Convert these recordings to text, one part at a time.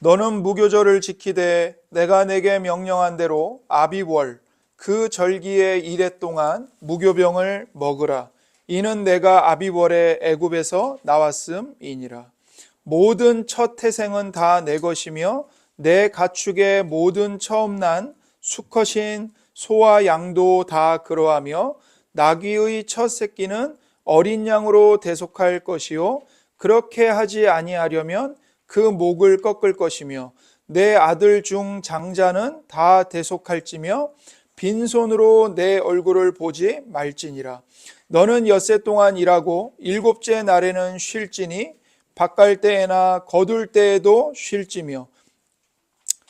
너는 무교절을 지키되 내가 내게 명령한 대로 아비월 그 절기의 이레 동안 무교병을 먹으라. 이는 내가 아비월에 애굽에서 나왔음이니라. 모든 첫 태생은 다 내 것이며 내 가축의 모든 처음 난 수컷인 소와 양도 다 그러하며 나귀의 첫 새끼는 어린 양으로 대속할 것이요 그렇게 하지 아니하려면 그 목을 꺾을 것이며 내 아들 중 장자는 다 대속할지며 빈손으로 내 얼굴을 보지 말지니라. 너는 엿새 동안 일하고 일곱째 날에는 쉴지니 밭갈 때에나 거둘 때에도 쉴지며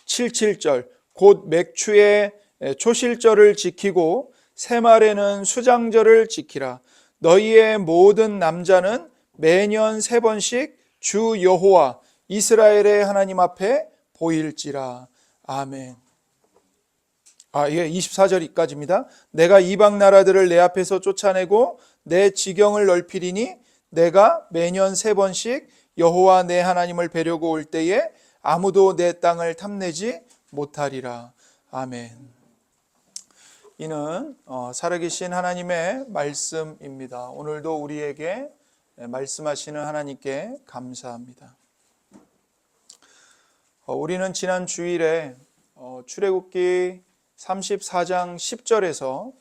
칠칠절 곧 맥추의 초실절을 지키고 새말에는 수장절을 지키라. 너희의 모든 남자는 매년 3번씩 주 여호와 이스라엘의 하나님 앞에 보일지라. 아멘. 24절까지입니다. 내가 이방 나라들을 내 앞에서 쫓아내고 내 지경을 넓히리니 내가 매년 3번씩 여호와 내 하나님을 뵈려고 올 때에 아무도 내 땅을 탐내지 못하리라. 아멘. 이는 살아계신 하나님의 말씀입니다. 오늘도 우리에게 말씀하시는 하나님께 감사합니다. 우리는 지난 주일에 출애굽기 34장 10절에서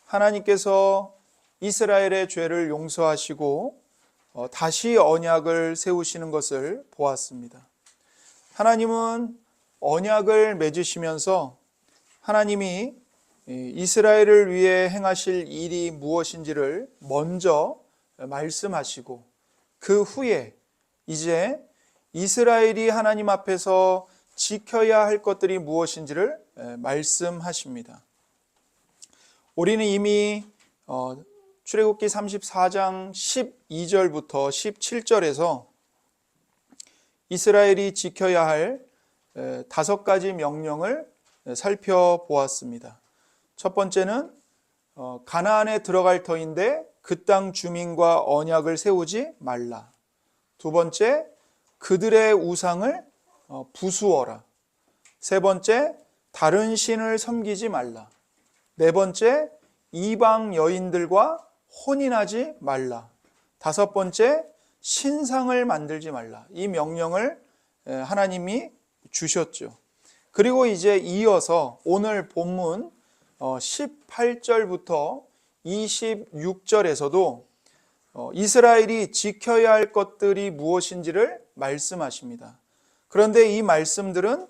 하나님께서 이스라엘의 죄를 용서하시고 다시 언약을 세우시는 것을 보았습니다. 하나님은 언약을 맺으시면서 하나님이 이스라엘을 위해 행하실 일이 무엇인지를 먼저 말씀하시고 그 후에 이제 이스라엘이 하나님 앞에서 지켜야 할 것들이 무엇인지를 말씀하십니다. 우리는 이미 출애굽기 34장 12절부터 17절에서 이스라엘이 지켜야 할 5가지 명령을 살펴보았습니다. 첫 번째는 가나안에 들어갈 터인데 그 땅 주민과 언약을 세우지 말라. 두 번째, 그들의 우상을 부수어라. 세 번째, 다른 신을 섬기지 말라. 네 번째, 이방 여인들과 혼인하지 말라. 다섯 번째, 신상을 만들지 말라. 이 명령을 하나님이 주셨죠. 그리고 이제 이어서 오늘 본문 18절부터 26절에서도 이스라엘이 지켜야 할 것들이 무엇인지를 말씀하십니다. 그런데 이 말씀들은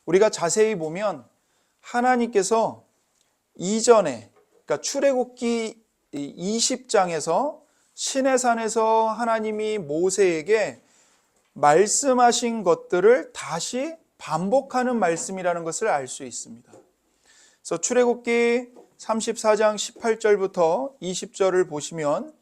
우리가 자세히 보면 하나님께서 이전에, 그러니까 출애굽기 20장에서 시내산에서 하나님이 모세에게 말씀하신 것들을 다시 반복하는 말씀이라는 것을 알 수 있습니다. 그래서 출애굽기 34장 18절부터 20절을 보시면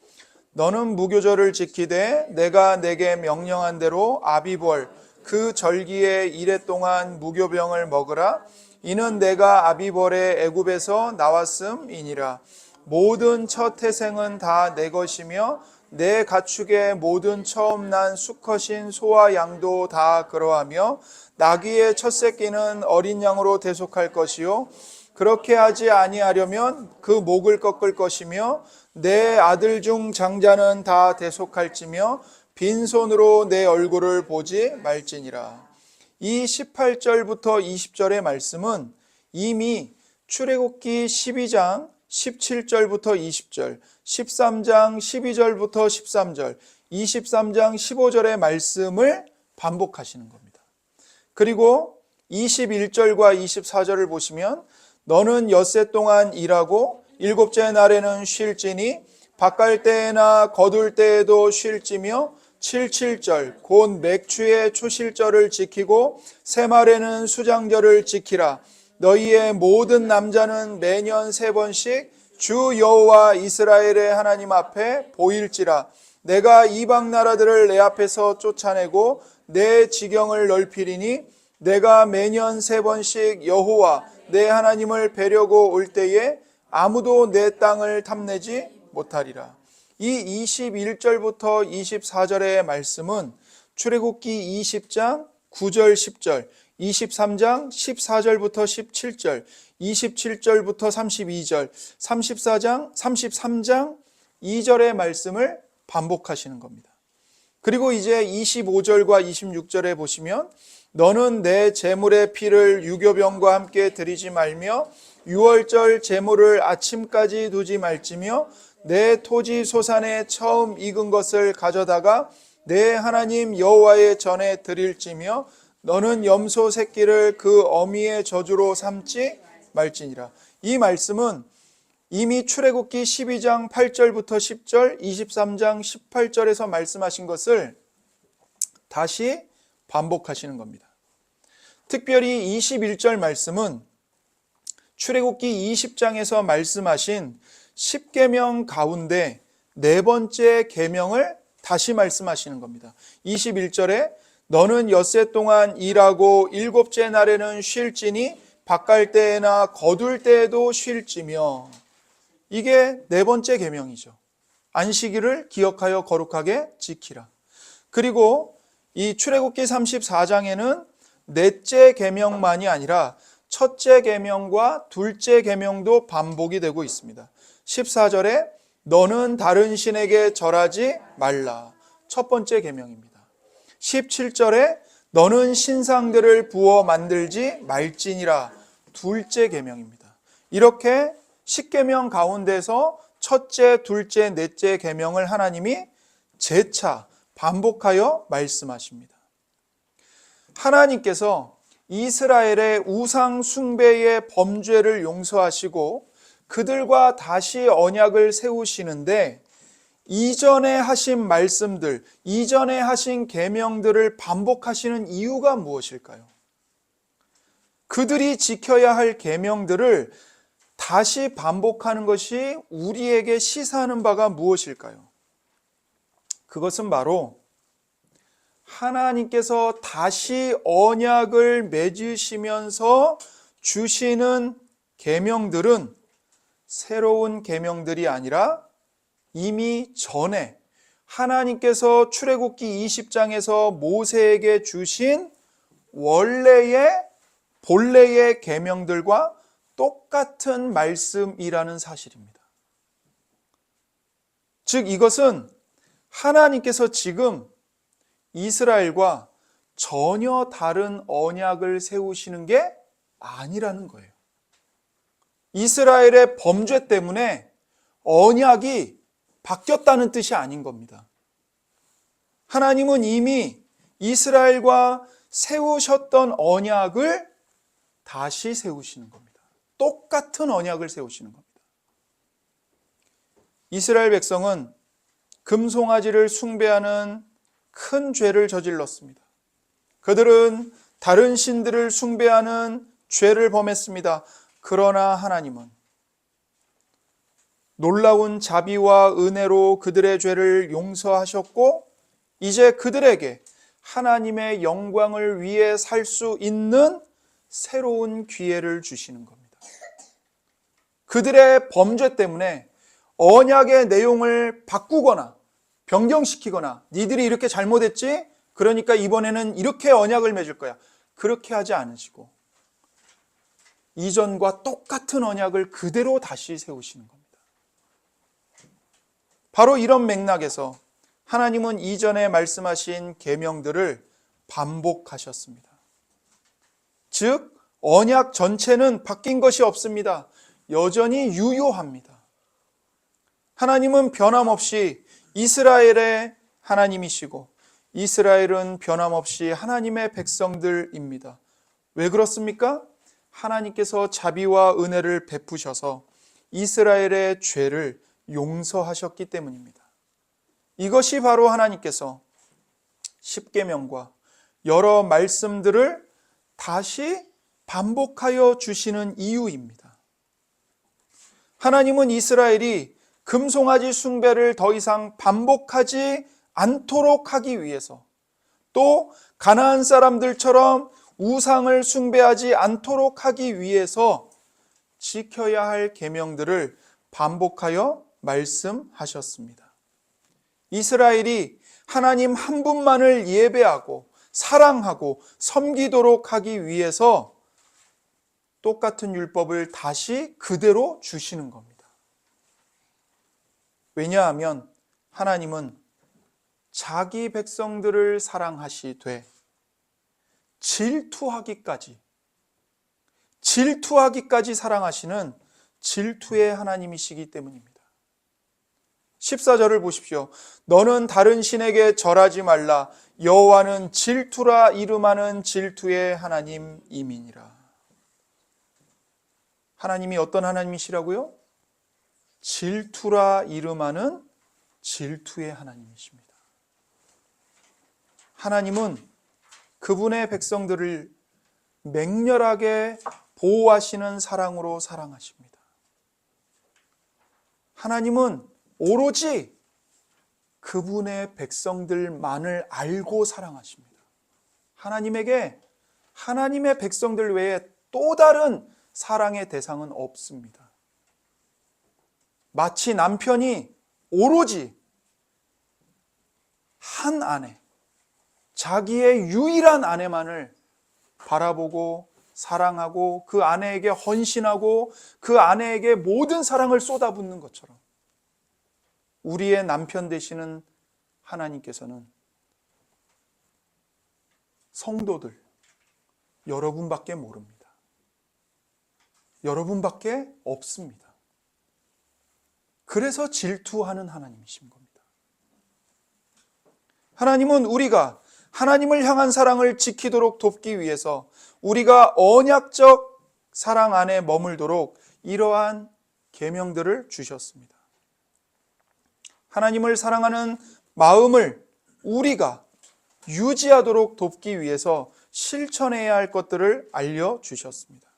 너는 무교절을 지키되 내가 내게 명령한 대로 아비벌 그 절기의 이레 동안 무교병을 먹으라. 이는 내가 아비벌의 애굽에서 나왔음이니라. 모든 첫 태생은 다 내 것이며 내 가축의 모든 처음 난 수컷인 소와 양도 다 그러하며 나귀의 첫 새끼는 어린 양으로 대속할 것이요 그렇게 하지 아니하려면 그 목을 꺾을 것이며 내 아들 중 장자는 다 대속할지며 빈손으로 내 얼굴을 보지 말지니라. 이 18절부터 20절의 말씀은 이미 출애굽기 12장 17절부터 20절, 13장 12절부터 13절, 23장 15절의 말씀을 반복하시는 겁니다. 그리고 21절과 24절을 보시면 너는 엿새 동안 일하고 일곱째 날에는 쉴지니 밭갈 때에나 거둘 때에도 쉴지며 77절 곧 맥추의 초실절을 지키고 새말에는 수장절을 지키라. 너희의 모든 남자는 매년 3번씩 주 여호와 이스라엘의 하나님 앞에 보일지라. 내가 이방 나라들을 내 앞에서 쫓아내고 내 지경을 넓히리니 내가 매년 3번씩 여호와 내 하나님을 뵈려고 올 때에 아무도 내 땅을 탐내지 못하리라. 이 21절부터 24절의 말씀은 출애굽기 20장 9절, 10절, 23장 14절부터 17절, 27절부터 32절, 33장 2절의 말씀을 반복하시는 겁니다. 그리고 이제 25절과 26절에 보시면 너는 내 제물의 피를 유교병과 함께 드리지 말며 유월절 제물을 아침까지 두지 말지며 내 토지 소산에 처음 익은 것을 가져다가 내 하나님 여호와의 전에 드릴지며 너는 염소 새끼를 그 어미의 저주로 삼지 말지니라. 이 말씀은 이미 출애굽기 12장 8절부터 10절, 23장 18절에서 말씀하신 것을 다시 반복하시는 겁니다. 특별히 21절 말씀은 출애굽기 20장에서 말씀하신 10계명 가운데 네 번째 계명을 다시 말씀하시는 겁니다. 21절에 너는 엿새 동안 일하고 일곱째 날에는 쉴지니 밭갈 때에나 거둘 때에도 쉴지며, 이게 네 번째 계명이죠. 안식일을 기억하여 거룩하게 지키라. 그리고 이 출애굽기 34장에는 넷째 계명만이 아니라 첫째 계명과 둘째 계명도 반복이 되고 있습니다. 14절에 너는 다른 신에게 절하지 말라. 첫 번째 계명입니다. 17절에 너는 신상들을 부어 만들지 말지니라. 둘째 계명입니다. 이렇게 10계명 가운데서 첫째, 둘째, 넷째 계명을 하나님이 재차 반복하여 말씀하십니다. 하나님께서 이스라엘의 우상 숭배의 범죄를 용서하시고 그들과 다시 언약을 세우시는데 이전에 하신 말씀들, 이전에 하신 계명들을 반복하시는 이유가 무엇일까요? 그들이 지켜야 할 계명들을 다시 반복하는 것이 우리에게 시사하는 바가 무엇일까요? 그것은 바로 하나님께서 다시 언약을 맺으시면서 주시는 계명들은 새로운 계명들이 아니라 이미 전에 하나님께서 출애굽기 20장에서 모세에게 주신 본래의 계명들과 똑같은 말씀이라는 사실입니다. 즉 이것은 하나님께서 지금 이스라엘과 전혀 다른 언약을 세우시는 게 아니라는 거예요. 이스라엘의 범죄 때문에 언약이 바뀌었다는 뜻이 아닌 겁니다. 하나님은 이미 이스라엘과 세우셨던 언약을 다시 세우시는 겁니다. 똑같은 언약을 세우시는 겁니다. 이스라엘 백성은 금송아지를 숭배하는 큰 죄를 저질렀습니다. 그들은 다른 신들을 숭배하는 죄를 범했습니다. 그러나 하나님은 놀라운 자비와 은혜로 그들의 죄를 용서하셨고 이제 그들에게 하나님의 영광을 위해 살 수 있는 새로운 기회를 주시는 겁니다. 그들의 범죄 때문에 언약의 내용을 바꾸거나 변경시키거나 니들이 이렇게 잘못했지? 그러니까 이번에는 이렇게 언약을 맺을 거야. 그렇게 하지 않으시고 이전과 똑같은 언약을 그대로 다시 세우시는 겁니다. 바로 이런 맥락에서 하나님은 이전에 말씀하신 계명들을 반복하셨습니다. 즉 언약 전체는 바뀐 것이 없습니다. 여전히 유효합니다. 하나님은 변함없이 이스라엘의 하나님이시고 이스라엘은 변함없이 하나님의 백성들입니다. 왜 그렇습니까? 하나님께서 자비와 은혜를 베푸셔서 이스라엘의 죄를 용서하셨기 때문입니다. 이것이 바로 하나님께서 십계명과 여러 말씀들을 다시 반복하여 주시는 이유입니다. 하나님은 이스라엘이 금송아지 숭배를 더 이상 반복하지 않도록 하기 위해서 또 가나안 사람들처럼 우상을 숭배하지 않도록 하기 위해서 지켜야 할 계명들을 반복하여 말씀하셨습니다. 이스라엘이 하나님 한 분만을 예배하고 사랑하고 섬기도록 하기 위해서 똑같은 율법을 다시 그대로 주시는 겁니다. 왜냐하면 하나님은 자기 백성들을 사랑하시되 질투하기까지 사랑하시는 질투의 하나님이시기 때문입니다. 14절을 보십시오. 너는 다른 신에게 절하지 말라. 여호와는 질투라 이름하는 질투의 하나님이니라. 하나님이 어떤 하나님이시라고요? 질투라 이름하는 질투의 하나님이십니다. 하나님은 그분의 백성들을 맹렬하게 보호하시는 사랑으로 사랑하십니다. 하나님은 오로지 그분의 백성들만을 알고 사랑하십니다. 하나님에게 하나님의 백성들 외에 또 다른 사랑의 대상은 없습니다. 마치 남편이 오로지 한 아내, 자기의 유일한 아내만을 바라보고 사랑하고 그 아내에게 헌신하고 그 아내에게 모든 사랑을 쏟아붓는 것처럼 우리의 남편 되시는 하나님께서는 성도들, 여러분밖에 모릅니다. 여러분밖에 없습니다. 그래서 질투하는 하나님이신 겁니다. 하나님은 우리가 하나님을 향한 사랑을 지키도록 돕기 위해서 우리가 언약적 사랑 안에 머물도록 이러한 계명들을 주셨습니다. 하나님을 사랑하는 마음을 우리가 유지하도록 돕기 위해서 실천해야 할 것들을 알려주셨습니다.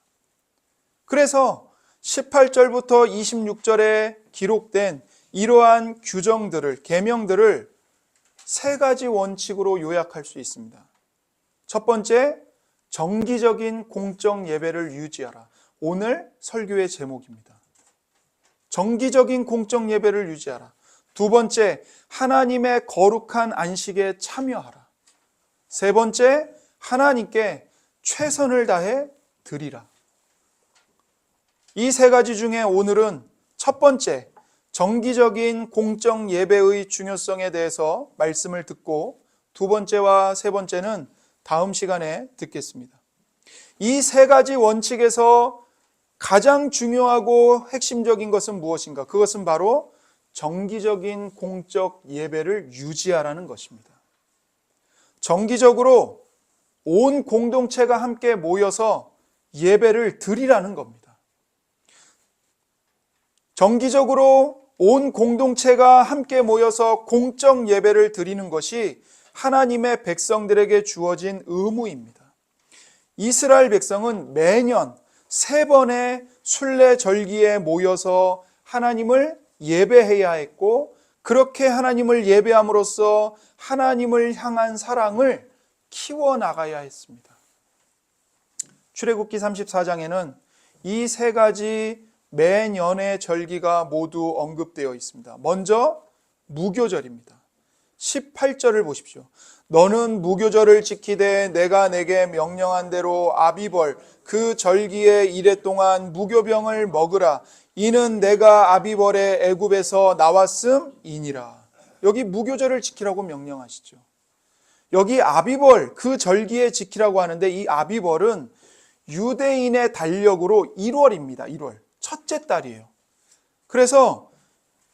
그래서 18절부터 26절에 기록된 이러한 규정들을, 계명들을 세 가지 원칙으로 요약할 수 있습니다. 첫 번째, 정기적인 공적 예배를 유지하라. 오늘 설교의 제목입니다. 정기적인 공적 예배를 유지하라. 두 번째, 하나님의 거룩한 안식에 참여하라. 세 번째, 하나님께 최선을 다해 드리라. 이 세 가지 중에 오늘은 첫 번째, 정기적인 공적 예배의 중요성에 대해서 말씀을 듣고 두 번째와 세 번째는 다음 시간에 듣겠습니다. 이 세 가지 원칙에서 가장 중요하고 핵심적인 것은 무엇인가? 그것은 바로 정기적인 공적 예배를 유지하라는 것입니다. 정기적으로 온 공동체가 함께 모여서 예배를 드리라는 겁니다. 정기적으로 온 공동체가 함께 모여서 공적 예배를 드리는 것이 하나님의 백성들에게 주어진 의무입니다. 이스라엘 백성은 매년 3번의 순례절기에 모여서 하나님을 예배해야 했고, 그렇게 하나님을 예배함으로써 하나님을 향한 사랑을 키워나가야 했습니다. 출애굽기 34장에는 이 세 가지 매년의 절기가 모두 언급되어 있습니다. 먼저 무교절입니다. 18절을 보십시오. 너는 무교절을 지키되 내가 내게 명령한 대로 아비벌 그 절기의 이래 동안 무교병을 먹으라. 이는 내가 아비벌의 애굽에서 나왔음이니라. 여기 무교절을 지키라고 명령하시죠. 여기 아비벌 그 절기에 지키라고 하는데, 이 아비벌은 유대인의 달력으로 1월입니다. 1월. 첫째 달이에요. 그래서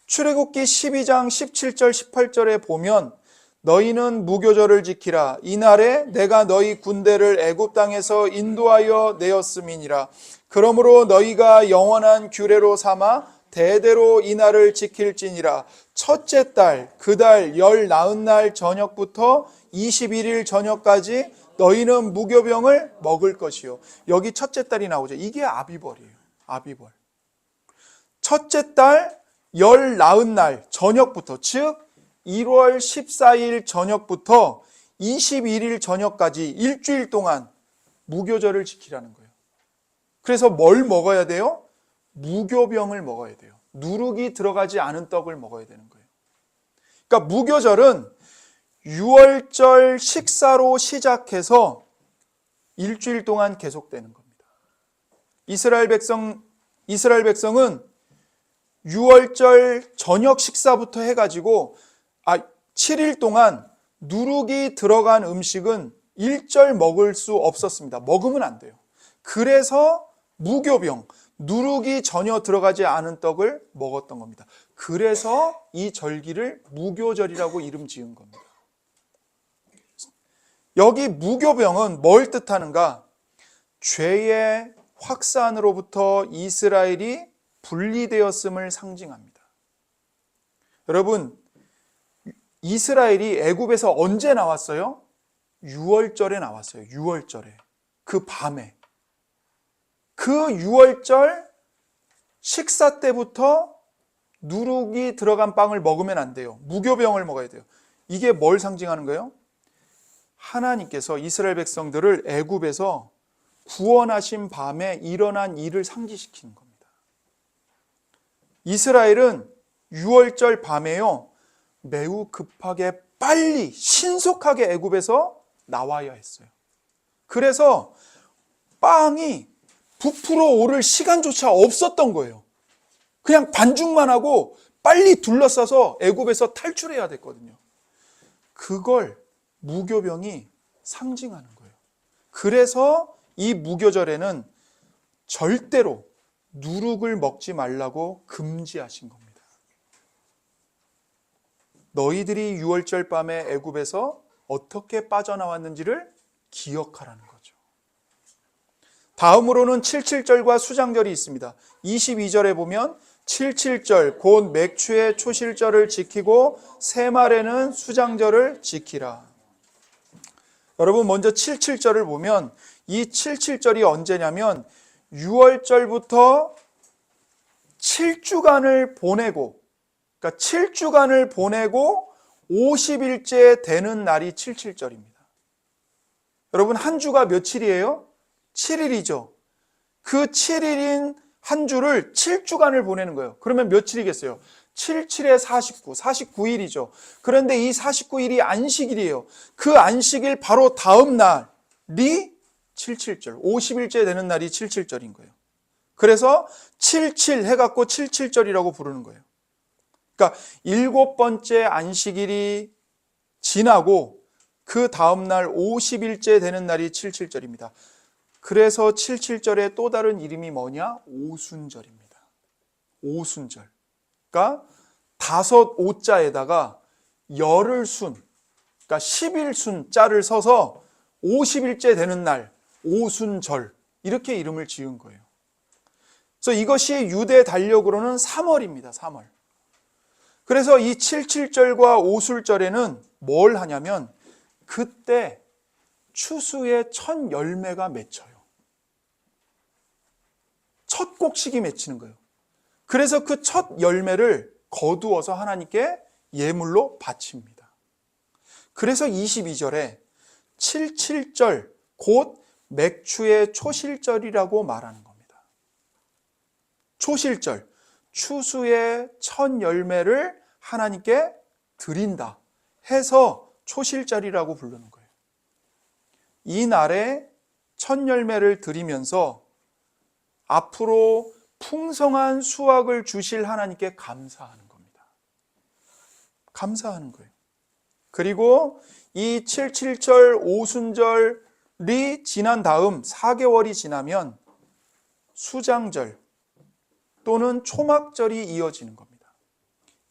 출애굽기 12장 17절 18절에 보면 너희는 무교절을 지키라. 이날에 내가 너희 군대를 애굽 땅에서 인도하여 내었음이니라. 그러므로 너희가 영원한 규례로 삼아 대대로 이날을 지킬지니라. 첫째 달, 그 달 열 나흔 날 저녁부터 21일 저녁까지 너희는 무교병을 먹을 것이요. 여기 첫째 달이 나오죠. 이게 아비벌이에요. 아비벌. 첫째 달 열 나흔 날 저녁부터, 즉 1월 14일 저녁부터 21일 저녁까지 일주일 동안 무교절을 지키라는 거예요. 그래서 뭘 먹어야 돼요? 무교병을 먹어야 돼요. 누룩이 들어가지 않은 떡을 먹어야 되는 거예요. 그러니까 무교절은 유월절 식사로 시작해서 일주일 동안 계속되는 겁니다. 이스라엘 백성은 유월절 저녁 식사부터 해가지고 7일 동안 누룩이 들어간 음식은 일절 먹을 수 없었습니다. 먹으면 안 돼요. 그래서 무교병, 누룩이 전혀 들어가지 않은 떡을 먹었던 겁니다. 그래서 이 절기를 무교절이라고 이름 지은 겁니다. 여기 무교병은 뭘 뜻하는가? 죄의 확산으로부터 이스라엘이 분리되었음을 상징합니다. 여러분, 이스라엘이 애굽에서 언제 나왔어요? 유월절에 나왔어요. 유월절에. 그 밤에. 그 유월절 식사 때부터 누룩이 들어간 빵을 먹으면 안 돼요. 무교병을 먹어야 돼요. 이게 뭘 상징하는 거예요? 하나님께서 이스라엘 백성들을 애굽에서 구원하신 밤에 일어난 일을 상기시키는 겁니다. 이스라엘은 유월절 밤에요, 매우 급하게 빨리 신속하게 애굽에서 나와야 했어요. 그래서 빵이 부풀어 오를 시간조차 없었던 거예요. 그냥 반죽만 하고 빨리 둘러싸서 애굽에서 탈출해야 됐거든요. 그걸 무교병이 상징하는 거예요. 그래서 이 무교절에는 절대로 누룩을 먹지 말라고 금지하신 겁니다. 너희들이 유월절 밤에 애굽에서 어떻게 빠져나왔는지를 기억하라는 거죠. 다음으로는 칠칠절과 수장절이 있습니다. 22절에 보면 칠칠절 곧 맥추의 초실절을 지키고 새말에는 수장절을 지키라. 여러분, 먼저 칠칠절을 보면 이 칠칠절이 언제냐면 6월절부터 7주간을 보내고, 그러니까 7주간을 보내고 50일째 되는 날이 칠칠절입니다. 여러분, 한 주가 며칠이에요? 7일이죠. 그 7일인 한 주를 7주간을 보내는 거예요. 그러면 며칠이겠어요? 77에 49, 49일이죠. 그런데 이 49일이 안식일이에요. 그 안식일 바로 다음 날이 칠칠절, 50일째 되는 날이 칠칠절인 거예요. 그래서 77 해갖고 칠칠절이라고 부르는 거예요. 그러니까 7번째 안식일이 지나고 그 다음 날 50일째 되는 날이 칠칠절입니다. 그래서 칠칠절의 또 다른 이름이 뭐냐? 오순절입니다. 오순절. 그러니까 5오자에다가 열흘 순, 그러니까 10일순 자를 서서 50일째 되는 날, 오순절, 이렇게 이름을 지은 거예요. 그래서 이것이 유대 달력으로는 3월입니다. 3월. 그래서 이 칠칠절과 오술절에는 뭘 하냐면 그때 추수의 첫 열매가 맺혀요. 첫 곡식이 맺히는 거예요. 그래서 그 첫 열매를 거두어서 하나님께 예물로 바칩니다. 그래서 22절에 칠칠절 곧 맥추의 초실절이라고 말하는 겁니다. 초실절, 추수의 첫 열매를 하나님께 드린다 해서 초실절이라고 부르는 거예요. 이 날에 첫 열매를 드리면서 앞으로 풍성한 수확을 주실 하나님께 감사하는 겁니다. 감사하는 거예요. 그리고 이 칠칠절, 오순절이 지난 다음 4개월이 지나면 수장절 또는 초막절이 이어지는 겁니다.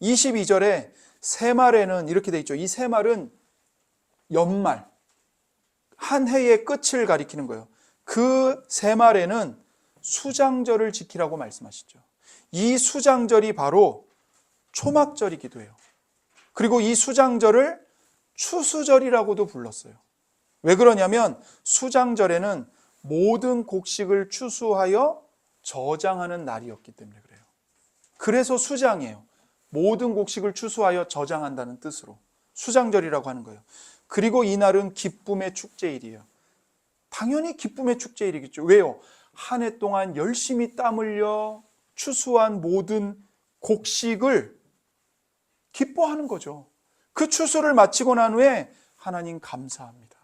22절에 새말에는 이렇게 돼 있죠. 이 새말은 연말, 한 해의 끝을 가리키는 거예요. 그 새말에는 수장절을 지키라고 말씀하시죠. 이 수장절이 바로 초막절이기도 해요. 그리고 이 수장절을 추수절이라고도 불렀어요. 왜 그러냐면 수장절에는 모든 곡식을 추수하여 저장하는 날이었기 때문에 그래요. 그래서 수장이에요. 모든 곡식을 추수하여 저장한다는 뜻으로 수장절이라고 하는 거예요. 그리고 이날은 기쁨의 축제일이에요. 당연히 기쁨의 축제일이겠죠. 왜요? 한 해 동안 열심히 땀 흘려 추수한 모든 곡식을 기뻐하는 거죠. 그 추수를 마치고 난 후에 하나님 감사합니다.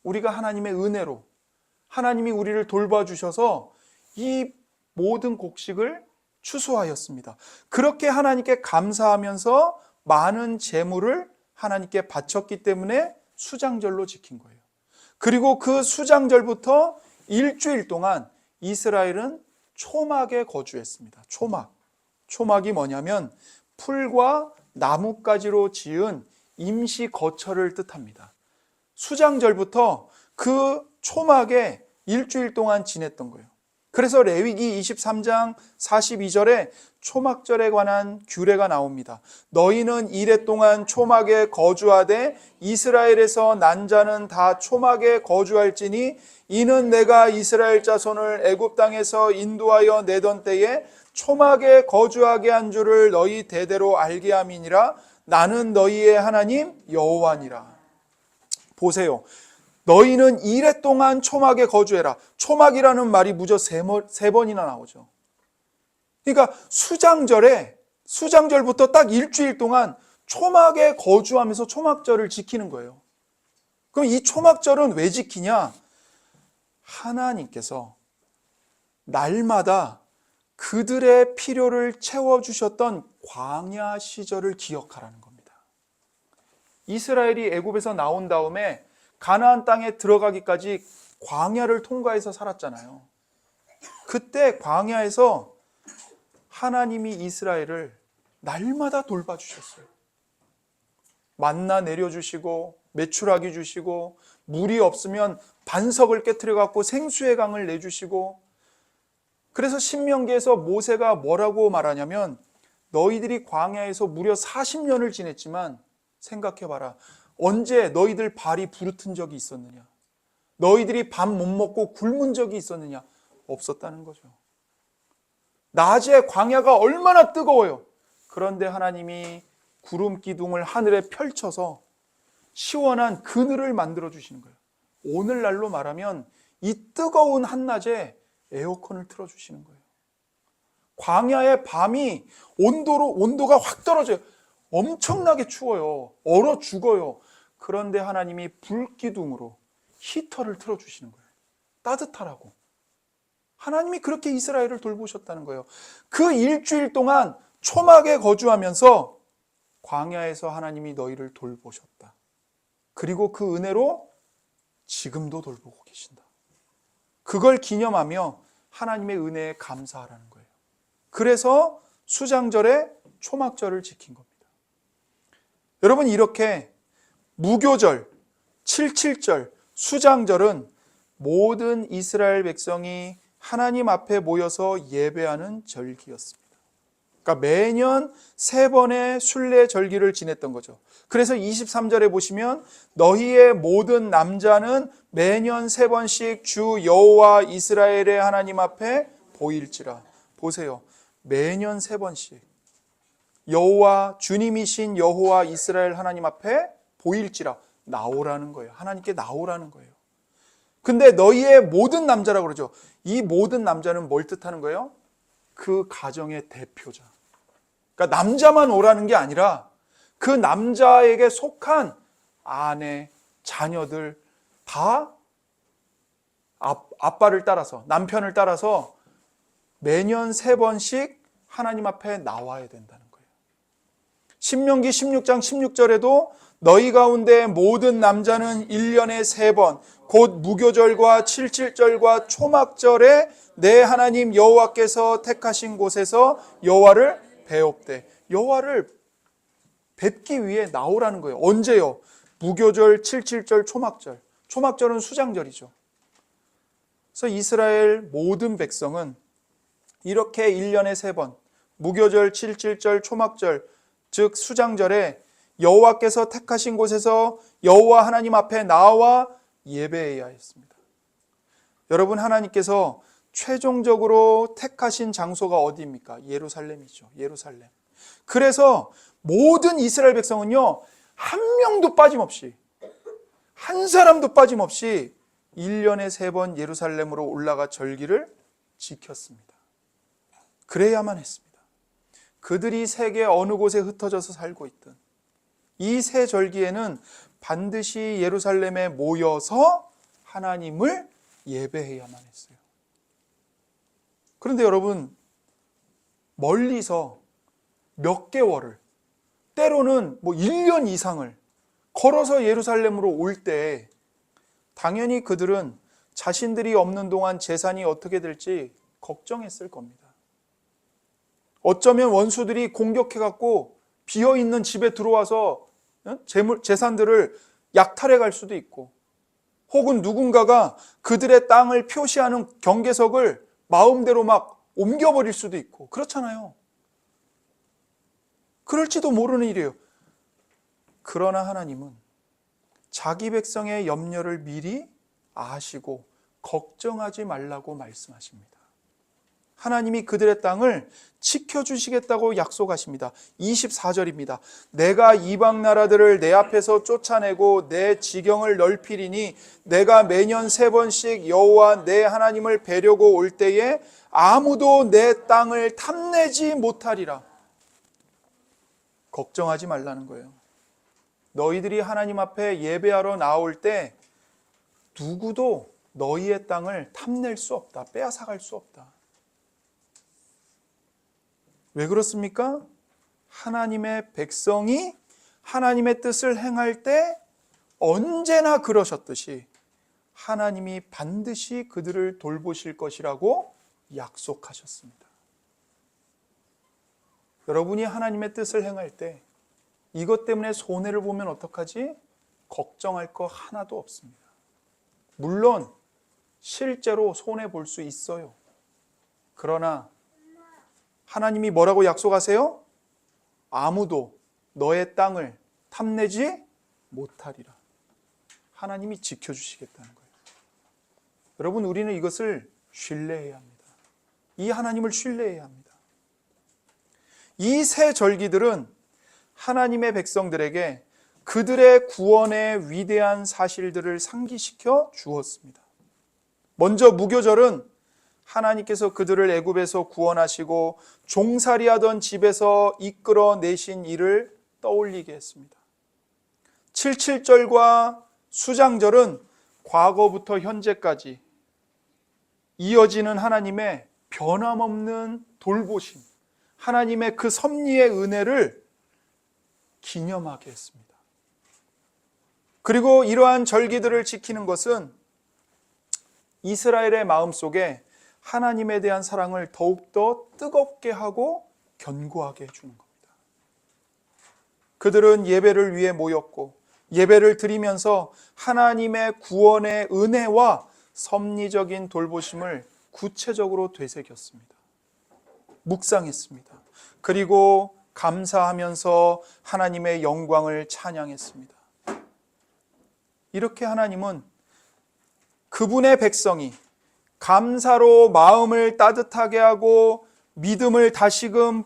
우리가 하나님의 은혜로 하나님이 우리를 돌봐주셔서 이 모든 곡식을 추수하였습니다. 그렇게 하나님께 감사하면서 많은 재물을 하나님께 바쳤기 때문에 수장절로 지킨 거예요. 그리고 그 수장절부터 일주일 동안 이스라엘은 초막에 거주했습니다. 초막이 뭐냐면 풀과 나뭇가지로 지은 임시 거처를 뜻합니다. 수장절부터 그 초막에 일주일 동안 지냈던 거예요. 그래서 레위기 23장 42절에 초막절에 관한 규례가 나옵니다. 너희는 이레 동안 초막에 거주하되 이스라엘에서 난 자는 다 초막에 거주할지니 이는 내가 이스라엘 자손을 애굽 땅에서 인도하여 내던 때에 초막에 거주하게 한 줄을 너희 대대로 알게 함이니라. 나는 너희의 하나님 여호와니라. 보세요. 너희는 이레 동안 초막에 거주해라. 초막이라는 말이 무려 세 번이나 나오죠. 그러니까 수장절부터 딱 일주일 동안 초막에 거주하면서 초막절을 지키는 거예요. 그럼 이 초막절은 왜 지키냐? 하나님께서 날마다 그들의 필요를 채워주셨던 광야 시절을 기억하라는 겁니다. 이스라엘이 애굽에서 나온 다음에 가나안 땅에 들어가기까지 광야를 통과해서 살았잖아요. 그때 광야에서 하나님이 이스라엘을 날마다 돌봐주셨어요. 만나 내려주시고 메추라기 주시고 물이 없으면 반석을 깨트려 갖고 생수의 강을 내주시고, 그래서 신명기에서 모세가 뭐라고 말하냐면 너희들이 광야에서 무려 40년을 지냈지만 생각해봐라. 언제 너희들 발이 부르튼 적이 있었느냐? 너희들이 밥 못 먹고 굶은 적이 있었느냐? 없었다는 거죠. 낮에 광야가 얼마나 뜨거워요. 그런데 하나님이 구름 기둥을 하늘에 펼쳐서 시원한 그늘을 만들어 주시는 거예요. 오늘날로 말하면 이 뜨거운 한낮에 에어컨을 틀어 주시는 거예요. 광야의 밤이 온도가 확 떨어져요. 엄청나게 추워요. 얼어 죽어요. 그런데 하나님이 불기둥으로 히터를 틀어 주시는 거예요. 따뜻하라고. 하나님이 그렇게 이스라엘을 돌보셨다는 거예요. 그 일주일 동안 초막에 거주하면서 광야에서 하나님이 너희를 돌보셨다. 그리고 그 은혜로 지금도 돌보고 계신다. 그걸 기념하며 하나님의 은혜에 감사하라는 거예요. 그래서 수장절에 초막절을 지킨 겁니다. 여러분, 이렇게 무교절, 칠칠절, 수장절은 모든 이스라엘 백성이 하나님 앞에 모여서 예배하는 절기였습니다. 그러니까 매년 3번의 순례 절기를 지냈던 거죠. 그래서 23절에 보시면 너희의 모든 남자는 매년 3번씩 주 여호와 이스라엘의 하나님 앞에 보일지라. 보세요. 매년 3번씩 여호와, 주님이신 여호와 이스라엘 하나님 앞에 보일지라. 나오라는 거예요. 하나님께 나오라는 거예요. 근데 너희의 모든 남자라고 그러죠. 이 모든 남자는 뭘 뜻하는 거예요? 그 가정의 대표자. 그러니까 남자만 오라는 게 아니라 그 남자에게 속한 아내, 자녀들 다 아빠를 따라서, 남편을 따라서 매년 3번씩 하나님 앞에 나와야 된다는 거예요. 신명기 16장 16절에도 너희 가운데 모든 남자는 1년에 3번 곧 무교절과 칠칠절과 초막절에 내 하나님 여호와께서 택하신 곳에서 여호와를 배웁되. 여호와를 뵙기 위해 나오라는 거예요. 언제요? 무교절, 칠칠절, 초막절. 초막절은 수장절이죠. 그래서 이스라엘 모든 백성은 이렇게 1년에 3번 무교절, 칠칠절, 초막절, 즉 수장절에 여호와께서 택하신 곳에서 여호와 하나님 앞에 나와 예배해야 했습니다. 여러분, 하나님께서 최종적으로 택하신 장소가 어디입니까? 예루살렘이죠. 예루살렘. 그래서 모든 이스라엘 백성은요, 한 명도 빠짐없이, 한 사람도 빠짐없이 1년에 3번 예루살렘으로 올라가 절기를 지켰습니다. 그래야만 했습니다. 그들이 세계 어느 곳에 흩어져서 살고 있든 이 세 절기에는 반드시 예루살렘에 모여서 하나님을 예배해야만 했어요. 그런데 여러분, 멀리서 몇 개월을, 때로는 1년 이상을 걸어서 예루살렘으로 올 때 당연히 그들은 자신들이 없는 동안 재산이 어떻게 될지 걱정했을 겁니다. 어쩌면 원수들이 공격해갖고 비어있는 집에 들어와서 재산들을 약탈해 갈 수도 있고, 혹은 누군가가 그들의 땅을 표시하는 경계석을 마음대로 막 옮겨버릴 수도 있고, 그렇잖아요. 그럴지도 모르는 일이에요. 그러나 하나님은 자기 백성의 염려를 미리 아시고 걱정하지 말라고 말씀하십니다. 하나님이 그들의 땅을 지켜주시겠다고 약속하십니다. 24절입니다. 내가 이방 나라들을 내 앞에서 쫓아내고 내 지경을 넓히리니 내가 매년 3번씩 여호와 내 하나님을 뵈려고 올 때에 아무도 내 땅을 탐내지 못하리라. 걱정하지 말라는 거예요. 너희들이 하나님 앞에 예배하러 나올 때 누구도 너희의 땅을 탐낼 수 없다. 빼앗아갈 수 없다. 왜 그렇습니까? 하나님의 백성이 하나님의 뜻을 행할 때 언제나 그러셨듯이 하나님이 반드시 그들을 돌보실 것이라고 약속하셨습니다. 여러분이 하나님의 뜻을 행할 때 이것 때문에 손해를 보면 어떡하지? 걱정할 거 하나도 없습니다. 물론 실제로 손해 볼 수 있어요. 그러나 하나님이 뭐라고 약속하세요? 아무도 너의 땅을 탐내지 못하리라. 하나님이 지켜주시겠다는 거예요. 여러분, 우리는 이것을 신뢰해야 합니다. 이 하나님을 신뢰해야 합니다. 이 세 절기들은 하나님의 백성들에게 그들의 구원의 위대한 사실들을 상기시켜 주었습니다. 먼저 무교절은 하나님께서 그들을 애굽에서 구원하시고 종살이하던 집에서 이끌어내신 일을 떠올리게 했습니다. 77절과 수장절은 과거부터 현재까지 이어지는 하나님의 변함없는 돌보심, 하나님의 그 섭리의 은혜를 기념하게 했습니다. 그리고 이러한 절기들을 지키는 것은 이스라엘의 마음속에 하나님에 대한 사랑을 더욱더 뜨겁게 하고 견고하게 해주는 겁니다. 그들은 예배를 위해 모였고 예배를 드리면서 하나님의 구원의 은혜와 섭리적인 돌보심을 구체적으로 되새겼습니다. 묵상했습니다. 그리고 감사하면서 하나님의 영광을 찬양했습니다. 이렇게 하나님은 그분의 백성이 감사로 마음을 따뜻하게 하고 믿음을 다시금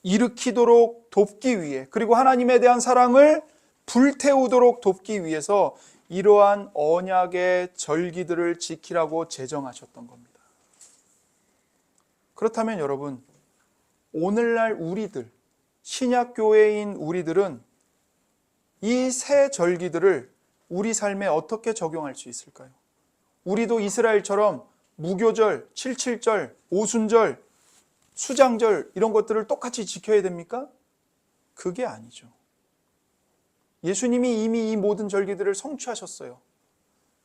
일으키도록 돕기 위해, 그리고 하나님에 대한 사랑을 불태우도록 돕기 위해서 이러한 언약의 절기들을 지키라고 제정하셨던 겁니다. 그렇다면 여러분, 오늘날 우리들, 신약교회인 우리들은 이 세 절기들을 우리 삶에 어떻게 적용할 수 있을까요? 우리도 이스라엘처럼 무교절, 77절, 오순절, 수장절 이런 것들을 똑같이 지켜야 됩니까? 그게 아니죠. 예수님이 이미 이 모든 절기들을 성취하셨어요.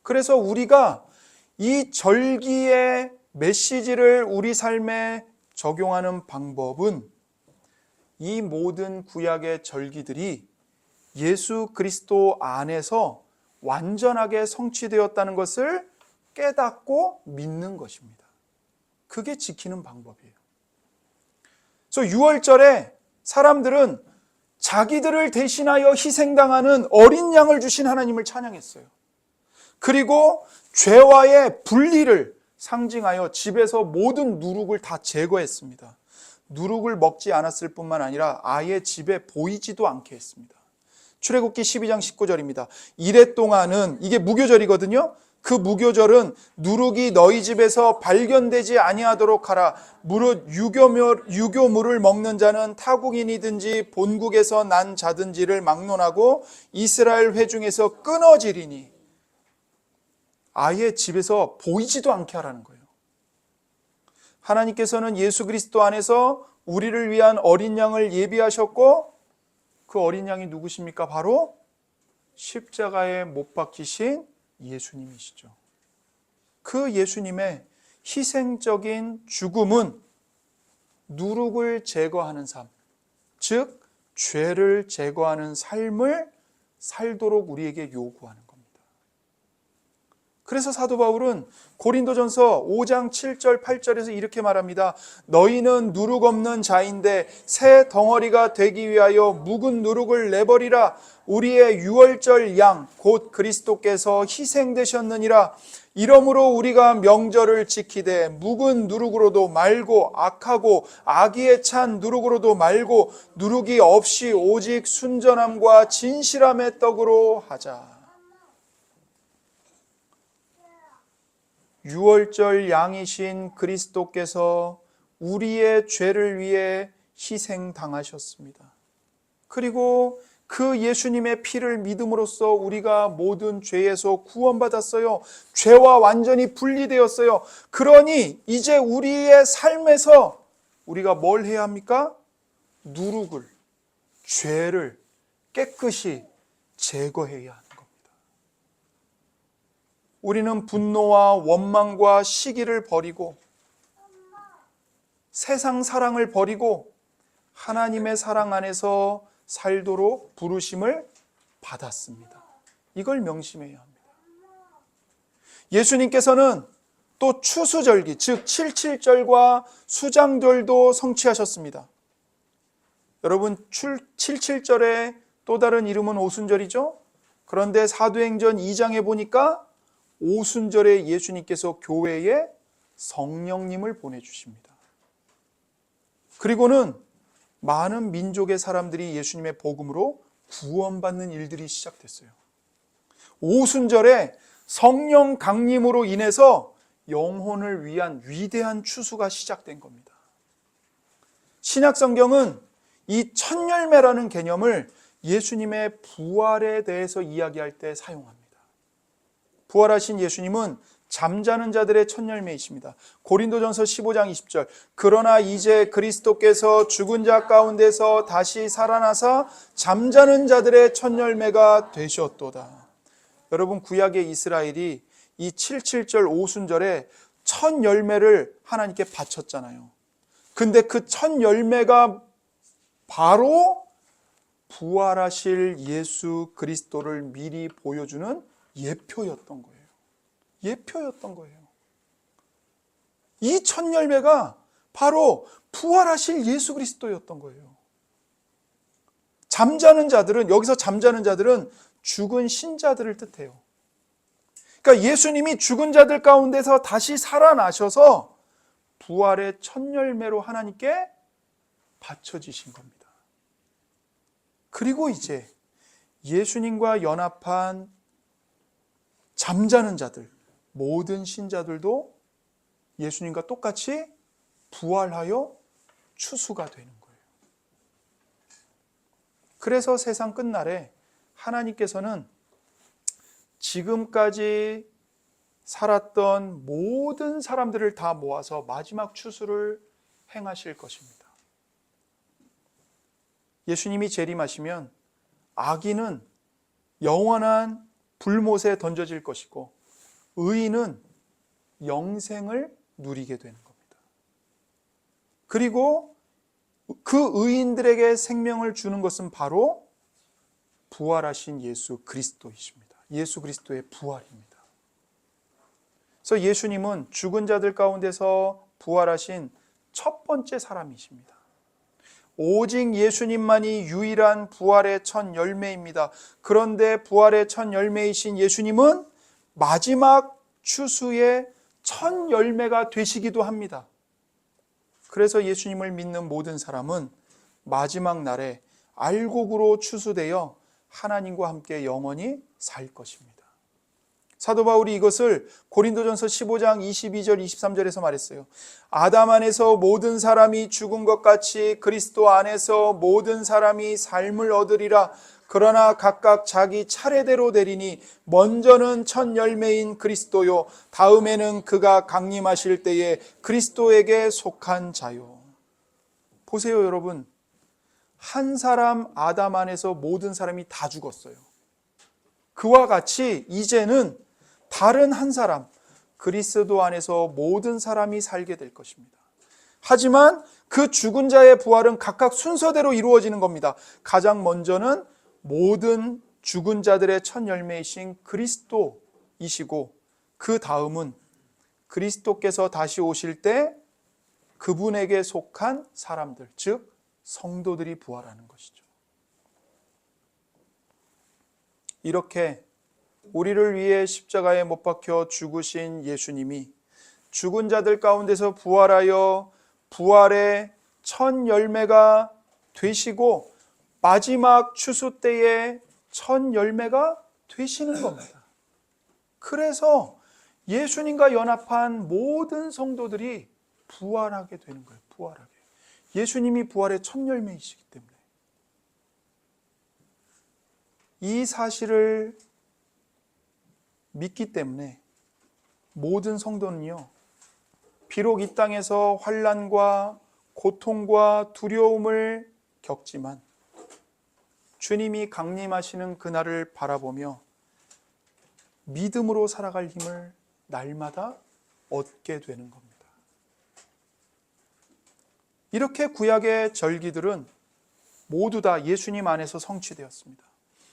그래서 우리가 이 절기의 메시지를 우리 삶에 적용하는 방법은 이 모든 구약의 절기들이 예수 그리스도 안에서 완전하게 성취되었다는 것을 깨닫고 믿는 것입니다. 그게 지키는 방법이에요. 그래서 6월절에 사람들은 자기들을 대신하여 희생당하는 어린 양을 주신 하나님을 찬양했어요. 그리고 죄와의 분리를 상징하여 집에서 모든 누룩을 다 제거했습니다. 누룩을 먹지 않았을 뿐만 아니라 아예 집에 보이지도 않게 했습니다. 출애굽기 12장 19절입니다. 이래 동안은, 이게 무교절이거든요. 그 무교절은 누룩이 너희 집에서 발견되지 아니하도록 하라. 무릇 유교물을 먹는 자는 타국인이든지 본국에서 난 자든지를 막론하고 이스라엘 회중에서 끊어지리니. 아예 집에서 보이지도 않게 하라는 거예요. 하나님께서는 예수 그리스도 안에서 우리를 위한 어린 양을 예비하셨고, 그 어린 양이 누구십니까? 바로 십자가에 못 박히신 예수님이시죠. 그 예수님의 희생적인 죽음은 누룩을 제거하는 삶, 즉 죄를 제거하는 삶을 살도록 우리에게 요구하는 겁니다. 그래서 사도 바울은 고린도전서 5장 7절 8절에서 이렇게 말합니다. 너희는 누룩 없는 자인데 새 덩어리가 되기 위하여 묵은 누룩을 내버리라. 우리의 유월절 양 곧 그리스도께서 희생되셨느니라. 이러므로 우리가 명절을 지키되 묵은 누룩으로도 말고 악하고 악의에 찬 누룩으로도 말고 누룩이 없이 오직 순전함과 진실함의 떡으로 하자. 유월절 양이신 그리스도께서 우리의 죄를 위해 희생당하셨습니다. 그리고 그 예수님의 피를 믿음으로써 우리가 모든 죄에서 구원받았어요. 죄와 완전히 분리되었어요. 그러니 이제 우리의 삶에서 우리가 뭘 해야 합니까? 누룩을, 죄를 깨끗이 제거해야 합니다. 우리는 분노와 원망과 시기를 버리고 세상 사랑을 버리고 하나님의 사랑 안에서 살도록 부르심을 받았습니다. 이걸 명심해야 합니다. 예수님께서는 또 추수절기, 즉 칠칠절과 수장절도 성취하셨습니다. 여러분, 칠칠절의 또 다른 이름은 오순절이죠. 그런데 사도행전 2장에 보니까 오순절에 예수님께서 교회에 성령님을 보내주십니다. 그리고는 많은 민족의 사람들이 예수님의 복음으로 구원받는 일들이 시작됐어요. 오순절에 성령 강림으로 인해서 영혼을 위한 위대한 추수가 시작된 겁니다. 신약 성경은 이 첫 열매라는 개념을 예수님의 부활에 대해서 이야기할 때 사용합니다. 부활하신 예수님은 잠자는 자들의 첫 열매이십니다. 고린도전서 15장 20절 그러나 이제 그리스도께서 죽은 자 가운데서 다시 살아나사 잠자는 자들의 첫 열매가 되셨도다. 여러분, 구약의 이스라엘이 이 77절 오순절에 첫 열매를 하나님께 바쳤잖아요. 근데 그 첫 열매가 바로 부활하실 예수 그리스도를 미리 보여주는 예표였던 거예요. 예표였던 거예요. 이 첫 열매가 바로 부활하실 예수 그리스도였던 거예요. 잠자는 자들은, 여기서 잠자는 자들은 죽은 신자들을 뜻해요. 그러니까 예수님이 죽은 자들 가운데서 다시 살아나셔서 부활의 첫 열매로 하나님께 바쳐지신 겁니다. 그리고 이제 예수님과 연합한 잠자는 자들, 모든 신자들도 예수님과 똑같이 부활하여 추수가 되는 거예요. 그래서 세상 끝날에 하나님께서는 지금까지 살았던 모든 사람들을 다 모아서 마지막 추수를 행하실 것입니다. 예수님이 재림하시면 악인은 영원한 불못에 던져질 것이고 의인은 영생을 누리게 되는 겁니다. 그리고 그 의인들에게 생명을 주는 것은 바로 부활하신 예수 그리스도이십니다. 예수 그리스도의 부활입니다. 그래서 예수님은 죽은 자들 가운데서 부활하신 첫 번째 사람이십니다. 오직 예수님만이 유일한 부활의 첫 열매입니다. 그런데 부활의 첫 열매이신 예수님은 마지막 추수의 첫 열매가 되시기도 합니다. 그래서 예수님을 믿는 모든 사람은 마지막 날에 알곡으로 추수되어 하나님과 함께 영원히 살 것입니다. 사도 바울이 이것을 고린도전서 15장 22절 23절에서 말했어요. 아담 안에서 모든 사람이 죽은 것 같이 그리스도 안에서 모든 사람이 삶을 얻으리라. 그러나 각각 자기 차례대로 되리니 먼저는 첫 열매인 그리스도요, 다음에는 그가 강림하실 때에 그리스도에게 속한 자요. 보세요, 여러분. 한 사람 아담 안에서 모든 사람이 다 죽었어요. 그와 같이 이제는 다른 한 사람, 그리스도 안에서 모든 사람이 살게 될 것입니다. 하지만 그 죽은 자의 부활은 각각 순서대로 이루어지는 겁니다. 가장 먼저는 모든 죽은 자들의 첫 열매이신 그리스도이시고, 그 다음은 그리스도께서 다시 오실 때 그분에게 속한 사람들, 즉 성도들이 부활하는 것이죠. 이렇게 우리를 위해 십자가에 못 박혀 죽으신 예수님이 죽은 자들 가운데서 부활하여 부활의 첫 열매가 되시고 마지막 추수 때의 첫 열매가 되시는 겁니다. 그래서 예수님과 연합한 모든 성도들이 부활하게 되는 거예요. 부활하게. 예수님이 부활의 첫 열매이시기 때문에. 이 사실을 믿기 때문에 모든 성도는요, 비록 이 땅에서 환난과 고통과 두려움을 겪지만 주님이 강림하시는 그날을 바라보며 믿음으로 살아갈 힘을 날마다 얻게 되는 겁니다. 이렇게 구약의 절기들은 모두 다 예수님 안에서 성취되었습니다.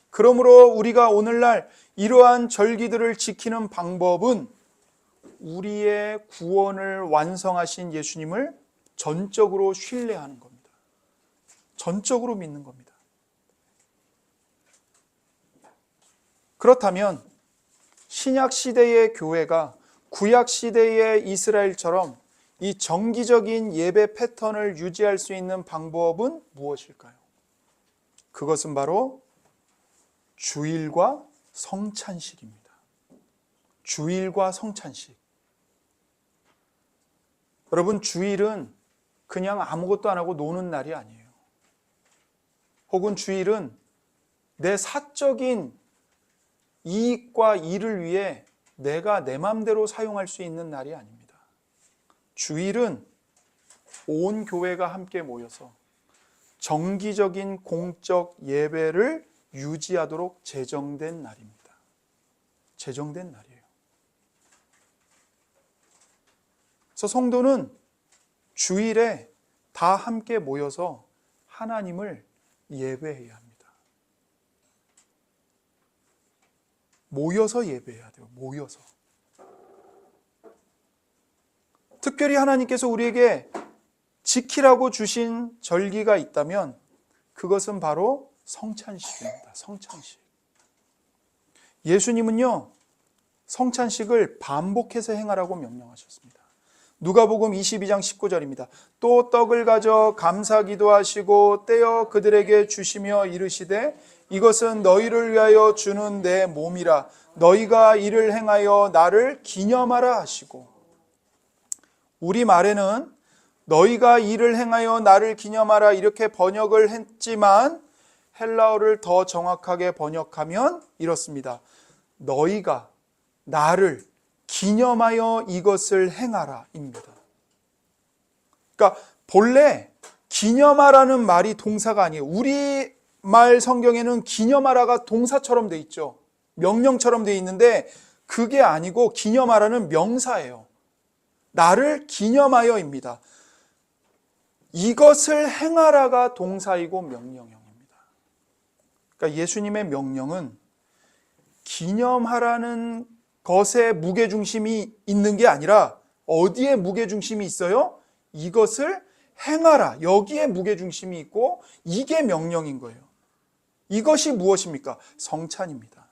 그러므로 우리가 오늘날 이러한 절기들을 지키는 방법은 우리의 구원을 완성하신 예수님을 전적으로 신뢰하는 겁니다. 전적으로 믿는 겁니다. 그렇다면 신약 시대의 교회가 구약 시대의 이스라엘처럼 이 정기적인 예배 패턴을 유지할 수 있는 방법은 무엇일까요? 그것은 바로 주일과 성찬식입니다. 주일과 성찬식. 여러분, 주일은 그냥 아무것도 안 하고 노는 날이 아니에요. 혹은 주일은 내 사적인 이익과 일을 위해 내가 내 마음대로 사용할 수 있는 날이 아닙니다. 주일은 온 교회가 함께 모여서 정기적인 공적 예배를 유지하도록 제정된 날입니다. 제정된 날이에요. 그래서 성도는 주일에 다 함께 모여서 하나님을 예배해야 합니다. 모여서 예배해야 돼요. 모여서. 특별히 하나님께서 우리에게 지키라고 주신 절기가 있다면 그것은 바로 성찬식입니다. 성찬식. 예수님은요, 성찬식을 반복해서 행하라고 명령하셨습니다. 누가복음 22장 19절입니다. 또 떡을 가져 감사 기도하시고 떼어 그들에게 주시며 이르시되 이것은 너희를 위하여 주는 내 몸이라. 너희가 이를 행하여 나를 기념하라 하시고. 우리말에는 너희가 이를 행하여 나를 기념하라 이렇게 번역을 했지만 헬라어를 더 정확하게 번역하면 이렇습니다. 너희가 나를 기념하여 이것을 행하라 입니다. 그러니까 본래 기념하라는 말이 동사가 아니에요. 우리말 성경에는 기념하라가 동사처럼 돼 있죠. 명령처럼 돼 있는데 그게 아니고 기념하라는 명사예요. 나를 기념하여입니다. 이것을 행하라가 동사이고 명령형입니다. 그러니까 예수님의 명령은 기념하라는 것에 무게중심이 있는 게 아니라 어디에 무게중심이 있어요? 이것을 행하라. 여기에 무게중심이 있고 이게 명령인 거예요. 이것이 무엇입니까? 성찬입니다.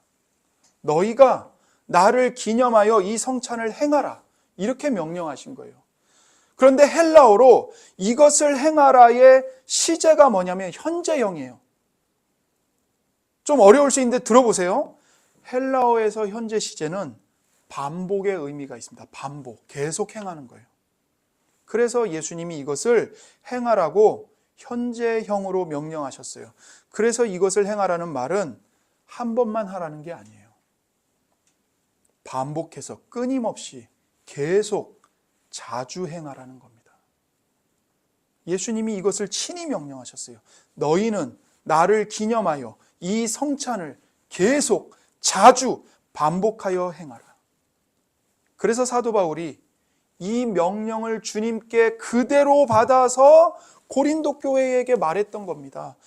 너희가 나를 기념하여 이 성찬을 행하라. 이렇게 명령하신 거예요. 그런데 헬라어로 이것을 행하라의 시제가 뭐냐면 현재형이에요. 좀 어려울 수 있는데 들어보세요. 헬라어에서 현재 시제는 반복의 의미가 있습니다. 반복, 계속 행하는 거예요. 그래서 예수님이 이것을 행하라고 현재형으로 명령하셨어요. 그래서 이것을 행하라는 말은 한 번만 하라는 게 아니에요. 반복해서 끊임없이 계속 자주 행하라는 겁니다. 예수님이 이것을 친히 명령하셨어요. 너희는 나를 기념하여 이 성찬을 계속 자주 반복하여 행하라. 그래서 사도 바울이 이 명령을 주님께 그대로 받아서 고린도 교회에게 말했던 겁니다.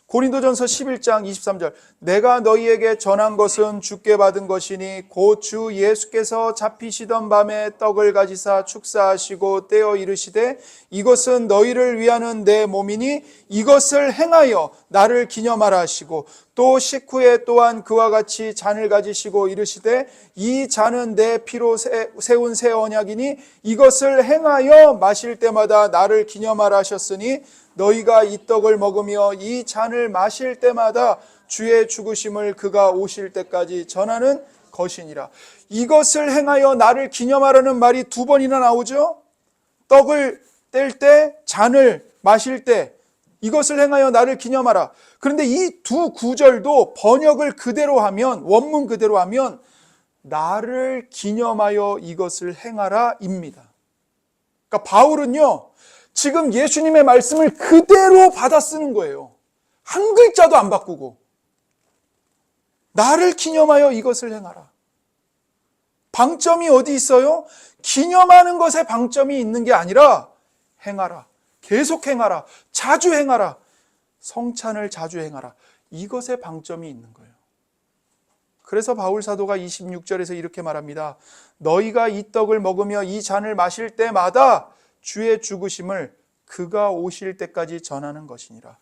고린도전서 11장 23절 내가 너희에게 전한 것은 주께 받은 것이니 곧 주 예수께서 잡히시던 밤에 떡을 가지사 축사하시고 떼어 이르시되 이것은 너희를 위하는 내 몸이니 이것을 행하여 나를 기념하라 하시고 또 식후에 또한 그와 같이 잔을 가지시고 이르시되 이 잔은 내 피로 세운 새 언약이니 이것을 행하여 마실 때마다 나를 기념하라 하셨으니 너희가 이 떡을 먹으며 이 잔을 마실 때마다 주의 죽으심을 그가 오실 때까지 전하는 것이니라. 이것을 행하여 나를 기념하라는 말이 두 번이나 나오죠. 떡을 뗄 때, 잔을 마실 때 이것을 행하여 나를 기념하라. 그런데 이 두 구절도 번역을 그대로 하면, 원문 그대로 하면 나를 기념하여 이것을 행하라 입니다. 그러니까 바울은요 지금 예수님의 말씀을 그대로 받아 쓰는 거예요. 한 글자도 안 바꾸고 나를 기념하여 이것을 행하라. 방점이 어디 있어요? 기념하는 것에 방점이 있는 게 아니라 행하라. 계속 행하라. 자주 행하라. 성찬을 자주 행하라. 이것에 방점이 있는 거예요. 그래서 바울 사도가 26절에서 이렇게 말합니다. 너희가 이 떡을 먹으며 이 잔을 마실 때마다 주의 죽으심을 그가 오실 때까지 전하는 것이니라.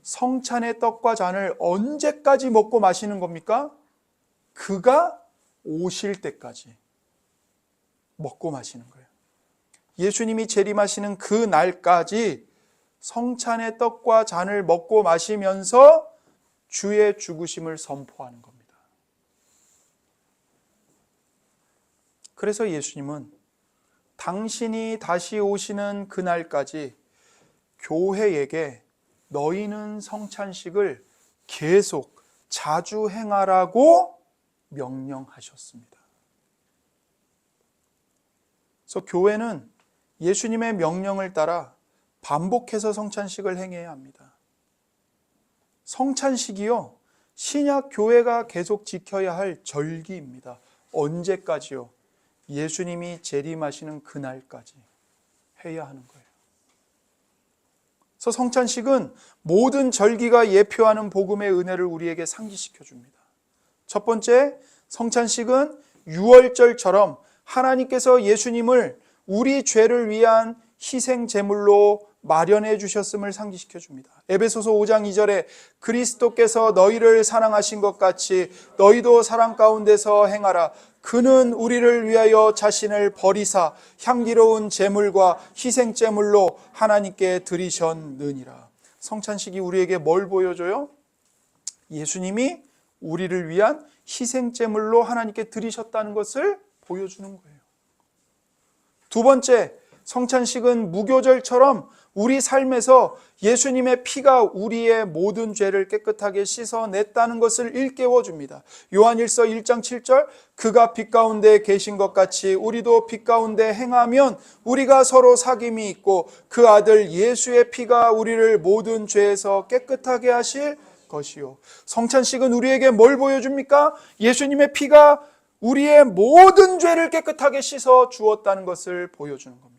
성찬의 떡과 잔을 언제까지 먹고 마시는 겁니까? 그가 오실 때까지 먹고 마시는 거예요. 예수님이 재림하시는 그 날까지 성찬의 떡과 잔을 먹고 마시면서 주의 죽으심을 선포하는 겁니다. 그래서 예수님은 당신이 다시 오시는 그날까지 교회에게 너희는 성찬식을 계속 자주 행하라고 명령하셨습니다. 그래서 교회는 예수님의 명령을 따라 반복해서 성찬식을 행해야 합니다. 성찬식이요, 신약 교회가 계속 지켜야 할 절기입니다. 언제까지요? 예수님이 재림하시는 그날까지 해야 하는 거예요. 그래서 성찬식은 모든 절기가 예표하는 복음의 은혜를 우리에게 상기시켜 줍니다. 첫 번째, 성찬식은 유월절처럼 하나님께서 예수님을 우리 죄를 위한 희생 제물로 마련해 주셨음을 상기시켜 줍니다. 에베소서 5장 2절에 그리스도께서 너희를 사랑하신 것 같이 너희도 사랑 가운데서 행하라. 그는 우리를 위하여 자신을 버리사 향기로운 제물과 희생 제물로 하나님께 드리셨느니라. 성찬식이 우리에게 뭘 보여줘요? 예수님이 우리를 위한 희생 제물로 하나님께 드리셨다는 것을 보여주는 거예요. 두 번째, 성찬식은 무교절처럼 우리 삶에서 예수님의 피가 우리의 모든 죄를 깨끗하게 씻어냈다는 것을 일깨워 줍니다. 요한일서 1장 7절 그가 빛 가운데 계신 것 같이 우리도 빛 가운데 행하면 우리가 서로 사귐이 있고 그 아들 예수의 피가 우리를 모든 죄에서 깨끗하게 하실 것이요. 성찬식은 우리에게 뭘 보여줍니까? 예수님의 피가 우리의 모든 죄를 깨끗하게 씻어 주었다는 것을 보여주는 겁니다.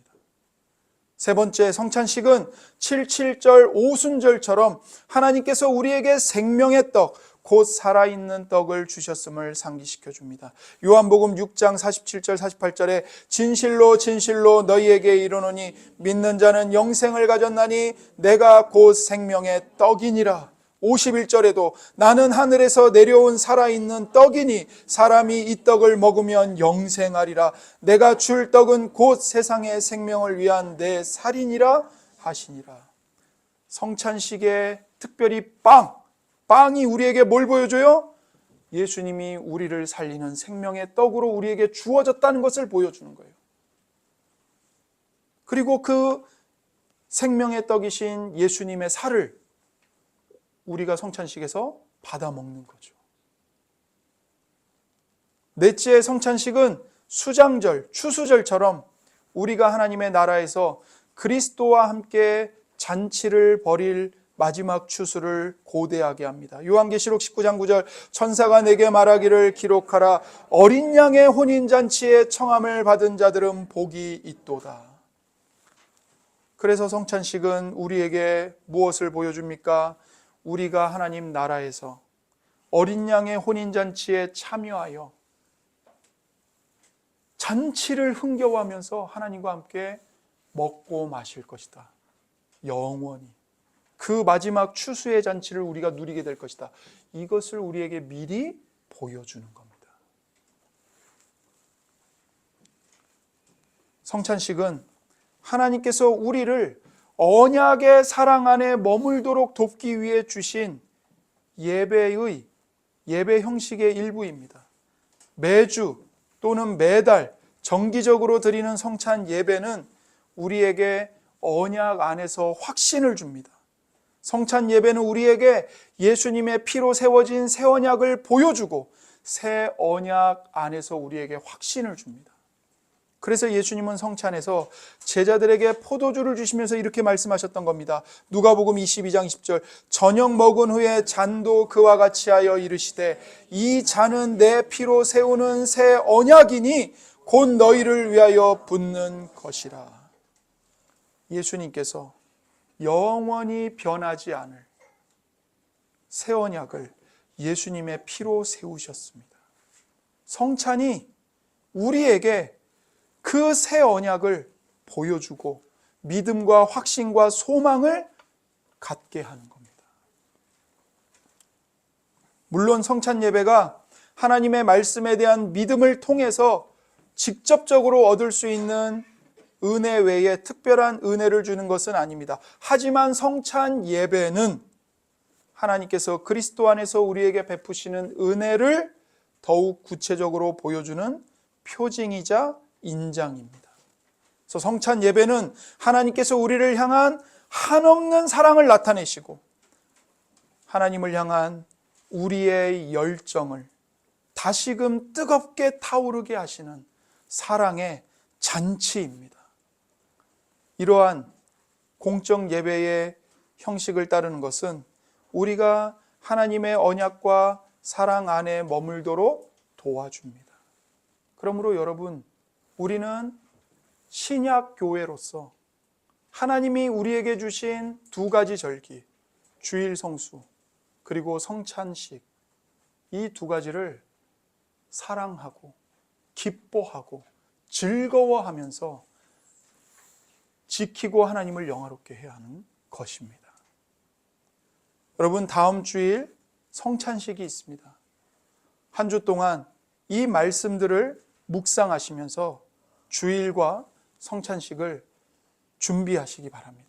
세 번째, 성찬식은 77절 오순절처럼 하나님께서 우리에게 생명의 떡, 곧 살아있는 떡을 주셨음을 상기시켜 줍니다. 요한복음 6장 47절 48절에 진실로 진실로 너희에게 이르노니 믿는 자는 영생을 가졌나니 내가 곧 생명의 떡이니라. 51절에도 나는 하늘에서 내려온 살아있는 떡이니 사람이 이 떡을 먹으면 영생하리라. 내가 줄 떡은 곧 세상의 생명을 위한 내 살이니라 하시니라. 성찬식에 특별히 빵이 우리에게 뭘 보여줘요? 예수님이 우리를 살리는 생명의 떡으로 우리에게 주어졌다는 것을 보여주는 거예요. 그리고 그 생명의 떡이신 예수님의 살을 우리가 성찬식에서 받아 먹는 거죠. 넷째 성찬식은 수장절, 추수절처럼 우리가 하나님의 나라에서 그리스도와 함께 잔치를 벌일 마지막 추수를 고대하게 합니다. 요한계시록 19장 9절 천사가 내게 말하기를 기록하라 어린 양의 혼인잔치에 청함을 받은 자들은 복이 있도다. 그래서 성찬식은 우리에게 무엇을 보여줍니까? 우리가 하나님 나라에서 어린 양의 혼인잔치에 참여하여 잔치를 흥겨워하면서 하나님과 함께 먹고 마실 것이다. 영원히. 그 마지막 추수의 잔치를 우리가 누리게 될 것이다. 이것을 우리에게 미리 보여주는 겁니다. 성찬식은 하나님께서 우리를 언약의 사랑 안에 머물도록 돕기 위해 주신 예배 형식의 일부입니다. 매주 또는 매달 정기적으로 드리는 성찬 예배는 우리에게 언약 안에서 확신을 줍니다. 성찬 예배는 우리에게 예수님의 피로 세워진 새 언약을 보여주고 새 언약 안에서 우리에게 확신을 줍니다. 그래서 예수님은 성찬에서 제자들에게 포도주를 주시면서 이렇게 말씀하셨던 겁니다. 누가복음 22장 10절 저녁 먹은 후에 잔도 그와 같이 하여 이르시되 이 잔은 내 피로 세우는 새 언약이니 곧 너희를 위하여 붓는 것이라. 예수님께서 영원히 변하지 않을 새 언약을 예수님의 피로 세우셨습니다. 성찬이 우리에게 그 새 언약을 보여주고 믿음과 확신과 소망을 갖게 하는 겁니다. 물론 성찬 예배가 하나님의 말씀에 대한 믿음을 통해서 직접적으로 얻을 수 있는 은혜 외에 특별한 은혜를 주는 것은 아닙니다. 하지만 성찬 예배는 하나님께서 그리스도 안에서 우리에게 베푸시는 은혜를 더욱 구체적으로 보여주는 표징이자 인장입니다. 그래서 성찬 예배는 하나님께서 우리를 향한 한없는 사랑을 나타내시고 하나님을 향한 우리의 열정을 다시금 뜨겁게 타오르게 하시는 사랑의 잔치입니다. 이러한 공적 예배의 형식을 따르는 것은 우리가 하나님의 언약과 사랑 안에 머물도록 도와줍니다. 그러므로 여러분, 우리는 신약 교회로서 하나님이 우리에게 주신 두 가지 절기, 주일 성수 그리고 성찬식, 이 두 가지를 사랑하고 기뻐하고 즐거워하면서 지키고 하나님을 영화롭게 해야 하는 것입니다. 여러분, 다음 주일 성찬식이 있습니다. 한 주 동안 이 말씀들을 묵상하시면서 주일과 성찬식을 준비하시기 바랍니다.